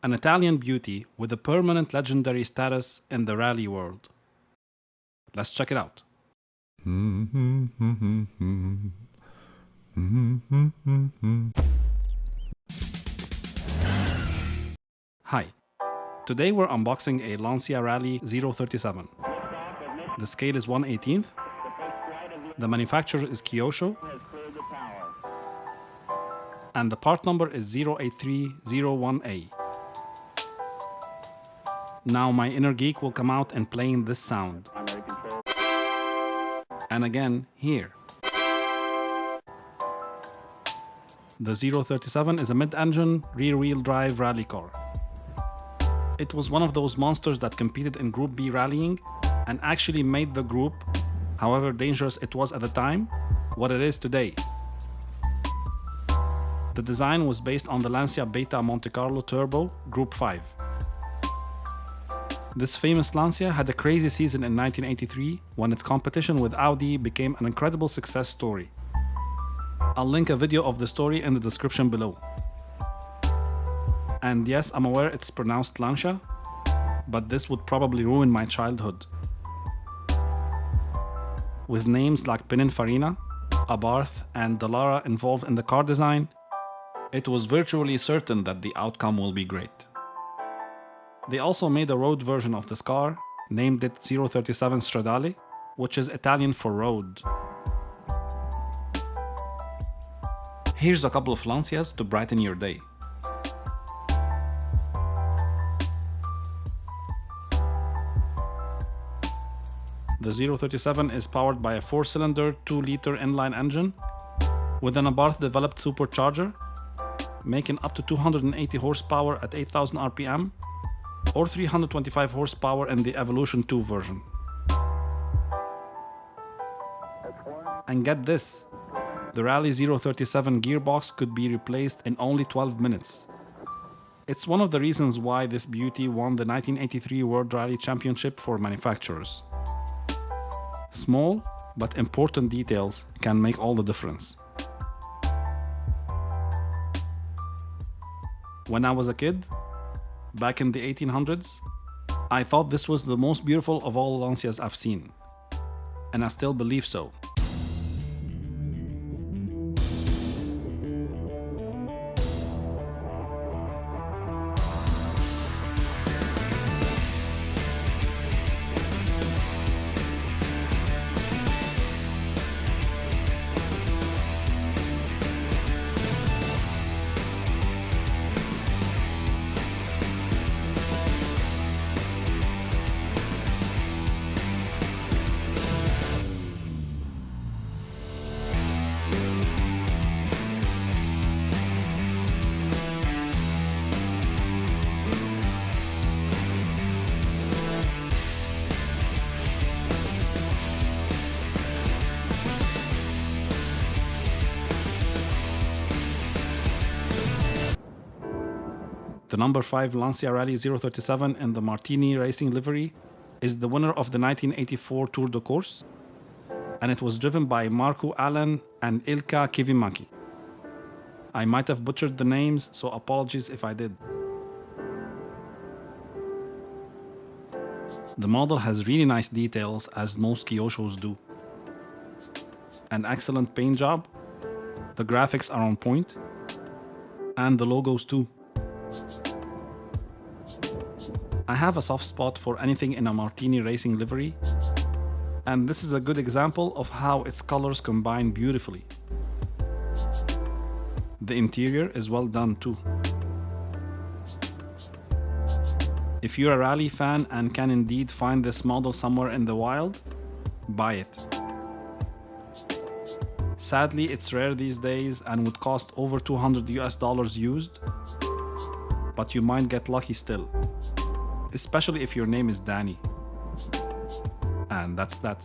an Italian beauty with a permanent legendary status in the rally world. Let's check it out. Hi, today we're unboxing a Lancia Rally 037. The scale is 1/18th. The manufacturer is Kyosho. And the part number is 08301A. Now my inner geek will come out and playing this sound. And again, here. The 037 is a mid-engine, rear-wheel drive rally car. It was one of those monsters that competed in Group B rallying and actually made the group, however dangerous it was at the time, what it is today. The design was based on the Lancia Beta Monte Carlo Turbo Group 5. This famous Lancia had a crazy season in 1983 when its competition with Audi became an incredible success story. I'll link a video of the story in the description below. And yes, I'm aware it's pronounced Lancia, but this would probably ruin my childhood. With names like Pininfarina, Abarth, and Dallara involved in the car design, it was virtually certain that the outcome will be great. They also made a road version of this car, named it 037 Stradale, which is Italian for road. Here's a couple of Lancias to brighten your day. The 037 is powered by a 4-cylinder, 2-liter inline engine with an Abarth-developed supercharger, making up to 280 horsepower at 8,000 RPM or 325 horsepower in the Evolution 2 version. And get this, the Rally 037 gearbox could be replaced in only 12 minutes. It's one of the reasons why this beauty won the 1983 World Rally Championship for manufacturers. Small but important details can make all the difference. When I was a kid, back in the 1800s, I thought this was the most beautiful of all Lancias I've seen. And I still believe so. The number 5 Lancia Rally 037 in the Martini Racing livery is the winner of the 1984 Tour de Corse, and it was driven by Markku Alén and Ilkka Kivimäki. I might have butchered the names, so apologies if I did. The model has really nice details, as most Kyoshos do. An excellent paint job, the graphics are on point, and the logos too. I have a soft spot for anything in a Martini Racing livery, and this is a good example of how its colors combine beautifully. The interior is well done too. If you're a rally fan and can indeed find this model somewhere in the wild, buy it. Sadly, it's rare these days and would cost over $200 used, but you might get lucky still. Especially if your name is Danny. And that's that.